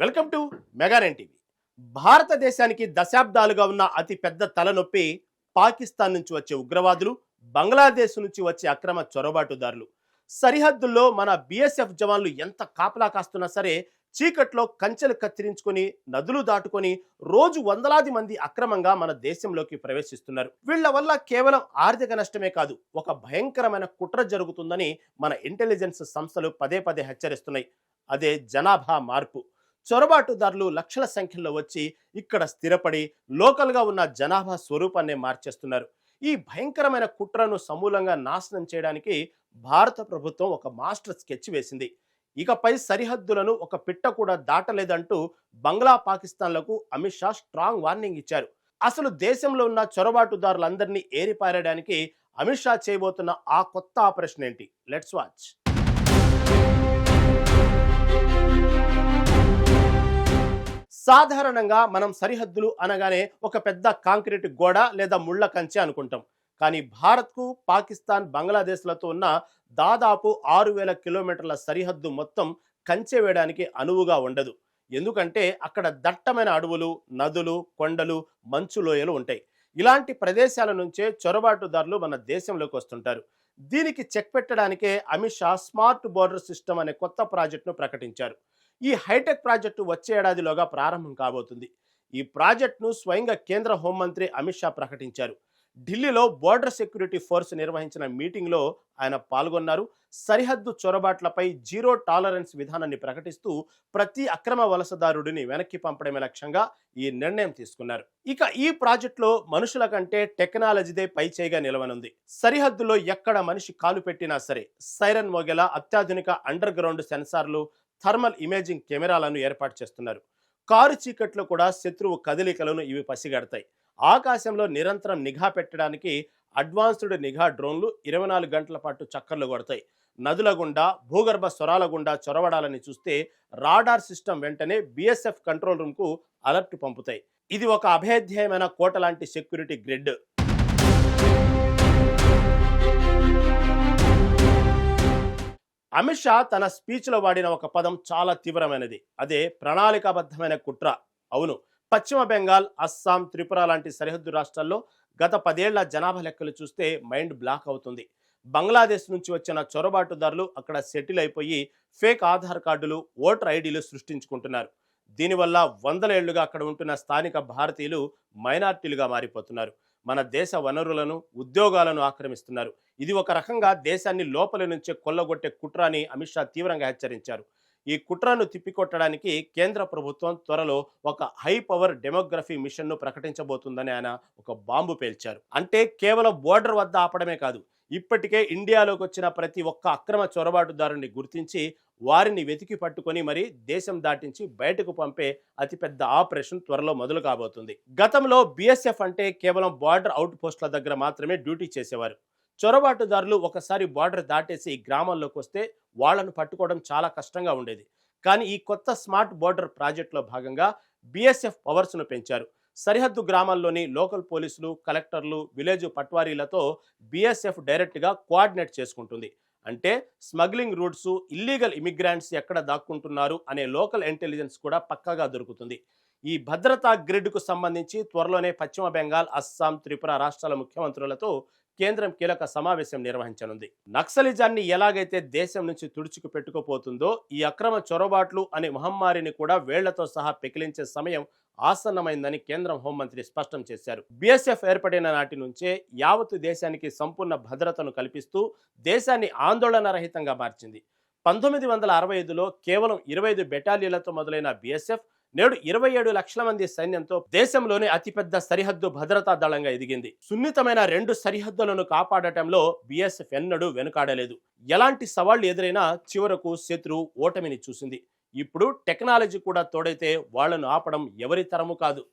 Welcome to Mega Nine TV. భారతదేశానికి దశాబ్దాలుగా ఉన్న అతి పెద్ద తలనొప్పి పాకిస్తాన్ నుంచి వచ్చే ఉగ్రవాదులు, బంగ్లాదేశ్ నుంచి వచ్చే అక్రమ చొరబాటుదారులు. సరిహద్దుల్లో మన బిఎస్ఎఫ్ జవాన్లు ఎంత కాపలా కాస్తున్నా సరే చీకట్లో కంచెలు కత్తిరించుకొని నదులు దాటుకొని రోజు వందలాది మంది అక్రమంగా మన దేశంలోకి ప్రవేశిస్తున్నారు. వీళ్ల వల్ల కేవలం ఆర్థిక నష్టమే కాదు, ఒక భయంకరమైన కుట్ర జరుగుతుందని మన ఇంటెలిజెన్స్ సంస్థలు పదే పదే హెచ్చరిస్తున్నాయి. అదే జనాభా మార్పు. చొరబాటుదారులు లక్షల సంఖ్యలో వచ్చి ఇక్కడ స్థిరపడి లోకల్గా ఉన్న జనాభా స్వరూపాన్ని మార్చేస్తున్నారు. ఈ భయంకరమైన కుట్రను సమూలంగా నాశనం చేయడానికి భారత ప్రభుత్వం ఒక మాస్టర్ స్కెచ్ వేసింది. ఇకపై సరిహద్దులను ఒక పిట్ట కూడా దాటలేదంటూ బంగ్లా పాకిస్తాన్లకు అమిత్ షా స్ట్రాంగ్ వార్నింగ్ ఇచ్చారు. అసలు దేశంలో ఉన్న చొరబాటుదారులందరినీ ఏరిపారడానికి అమిత్ షా చేయబోతున్న ఆ కొత్త ఆపరేషన్ ఏంటి? Let's watch. సాధారణంగా మనం సరిహద్దులు అనగానే ఒక పెద్ద కాంక్రీట్ గోడ లేదా ముళ్ల కంచె అనుకుంటాం. కానీ భారత్కు పాకిస్తాన్, బంగ్లాదేశ్లతో ఉన్న దాదాపు 6,000 కిలోమీటర్ల సరిహద్దు మొత్తం కంచె వేయడానికి అనువుగా ఉండదు. ఎందుకంటే అక్కడ దట్టమైన అడవులు, నదులు, కొండలు, మంచు లోయలు ఉంటాయి. ఇలాంటి ప్రదేశాల నుంచే చొరబాటుదారులు మన దేశంలోకి వస్తుంటారు. దీనికి చెక్ పెట్టడానికే Amit Shah smart border system అనే కొత్త ప్రాజెక్టును ప్రకటించారు. ఈ హైటెక్ ప్రాజెక్టు వచ్చే ఏడాదిలోగా ప్రారంభం కాబోతుంది. ఈ ప్రాజెక్టును స్వయంగా కేంద్ర హోంమంత్రి అమిత్ షా ప్రకటించారు. ఢిల్లీలో బోర్డర్ సెక్యూరిటీ ఫోర్స్ నిర్వహించిన మీటింగ్లో ఆయన పాల్గొన్నారు. సరిహద్దు చొరబాట్లపై జీరో టాలరెన్స్ విధానాన్ని ప్రకటిస్తూ ప్రతి అక్రమ వలసదారుడిని వెనక్కి పంపడమే లక్ష్యంగా ఈ నిర్ణయం తీసుకున్నారు. ఇక ఈ ప్రాజెక్టులో మనుషుల కంటే టెక్నాలజీదే పైచేయిగా నిలవనుంది. సరిహద్దులో ఎక్కడ మనిషి కాలు పెట్టినా సరే సైరన్ మోగేలా అత్యాధునిక అండర్ గ్రౌండ్ సెన్సార్లు, థర్మల్ ఇమేజింగ్ కెమెరాలను ఏర్పాటు చేస్తున్నారు. కారు చీకట్లో కూడా శత్రువు కదలికలను ఇవి పసిగడతాయి. ఆకాశంలో నిరంతరం నిఘా పెట్టడానికి అడ్వాన్స్డ్ నిఘా డ్రోన్లు 24 గంటల పాటు చక్కర్లు కొడతాయి. నదుల గుండా, భూగర్భ స్వరాల గుండా చొరబడాలని చూస్తే రాడార్ సిస్టమ్ వెంటనే బిఎస్ఎఫ్ కంట్రోల్ రూమ్కు అలర్ట్ పంపుతాయి. ఇది ఒక అభేద్యమైన కోట లాంటి సెక్యూరిటీ గ్రిడ్. అమిత్ షా తన స్పీచ్లో వాడిన ఒక పదం చాలా తీవ్రమైనది. అదే ప్రణాళికాబద్ధమైన కుట్ర. అవును, పశ్చిమ బెంగాల్, అస్సాం, త్రిపుర లాంటి సరిహద్దు రాష్ట్రాల్లో గత 10 ఏళ్ల జనాభా లెక్కలు చూస్తే మైండ్ బ్లాక్ అవుతుంది. బంగ్లాదేశ్ నుంచి వచ్చిన చొరబాటుదారులు అక్కడ సెటిల్ అయిపోయి ఫేక్ ఆధార్ కార్డులు, ఓటర్ ఐడీలు సృష్టించుకుంటున్నారు. దీనివల్ల 100 ఏళ్లుగా అక్కడ ఉంటున్న స్థానిక భారతీయులు మైనార్టీలుగా మారిపోతున్నారు. మన దేశ వనరులను, ఉద్యోగాలను ఆక్రమిస్తున్నారు. ఇది ఒక రకంగా దేశాన్ని లోపలి నుంచే కొల్లగొట్టే కుట్ర అని అమిత్ షా తీవ్రంగా హెచ్చరించారు. ఈ కుట్రను తిప్పికొట్టడానికి కేంద్ర ప్రభుత్వం త్వరలో ఒక హై పవర్ డెమోగ్రఫీ మిషన్ను ప్రకటించబోతుందని ఆయన ఒక బాంబు పేల్చారు. అంటే కేవలం బోర్డర్ వద్ద ఆపడమే కాదు, ఇప్పటికే ఇండియాలోకి వచ్చిన ప్రతి ఒక్క అక్రమ చొరబాటుదారుని గుర్తించి వారిని వెతికి పట్టుకొని మరి దేశం దాటించి బయటకు పంపే అతిపెద్ద ఆపరేషన్ త్వరలో మొదలు కాబోతుంది. గతంలో బిఎస్ఎఫ్ అంటే కేవలం బార్డర్ అవుట్ పోస్టుల దగ్గర మాత్రమే డ్యూటీ చేసేవారు. చొరబాటుదారులు ఒకసారి బార్డర్ దాటేసి గ్రామాల్లోకి వస్తే వాళ్లను పట్టుకోవడం చాలా కష్టంగా ఉండేది. కానీ ఈ కొత్త స్మార్ట్ బోర్డర్ ప్రాజెక్టులో భాగంగా బిఎస్ఎఫ్ పవర్స్ను పెంచారు. సరిహద్దు గ్రామాల్లోని లోకల్ పోలీసులు, కలెక్టర్లు, విలేజ్ పట్వారీలతో బిఎస్ఎఫ్ డైరెక్ట్గా కోఆర్డినేట్ చేసుకుంటుంది. అంటే స్మగ్లింగ్ రూట్స్, ఇల్లీగల్ ఇమిగ్రాంట్స్ ఎక్కడ దాక్కుంటున్నారు అనే లోకల్ ఇంటెలిజెన్స్ కూడా పక్కాగా దొరుకుతుంది. ఈ భద్రతా గ్రిడ్కు సంబంధించి త్వరలోనే పశ్చిమ బెంగాల్, అస్సాం, త్రిపుర రాష్ట్రాల ముఖ్యమంత్రులతో కేంద్రం కీలక సమావేశం నిర్వహించనుంది. నక్సలిజాన్ని ఎలాగైతే దేశం నుంచి తుడుచుకు పెట్టుకుపోతుందో ఈ అక్రమ చొరబాట్లు అనే మహమ్మారిని కూడా వేళ్లతో సహా పెకిలించే సమయం ఆసన్నమైందని కేంద్రం హోంమంత్రి స్పష్టం చేశారు. బిఎస్ఎఫ్ ఏర్పడిన నాటి నుంచే యావత్తు దేశానికి సంపూర్ణ భద్రతను కల్పిస్తూ దేశాన్ని ఆందోళన రహితంగా మార్చింది. 1965లో కేవలం 25 బెటాలియన్లతో మొదలైన బిఎస్ఎఫ్ నేడు 27 లక్షల మంది సైన్యంతో దేశంలోనే అతిపెద్ద సరిహద్దు భద్రతా దళంగా ఎదిగింది. సున్నితమైన 2 సరిహద్దులను కాపాడటంలో బిఎస్ఎఫ్ ఎన్నడూ వెనుకాడలేదు. ఎలాంటి సవాళ్లు ఎదురైనా చివరకు శత్రువు ఓటమిని చూసింది. ఇప్పుడు టెక్నాలజీ కూడా తోడైతే వాళ్లను ఆపడం ఎవరి తరము కాదు.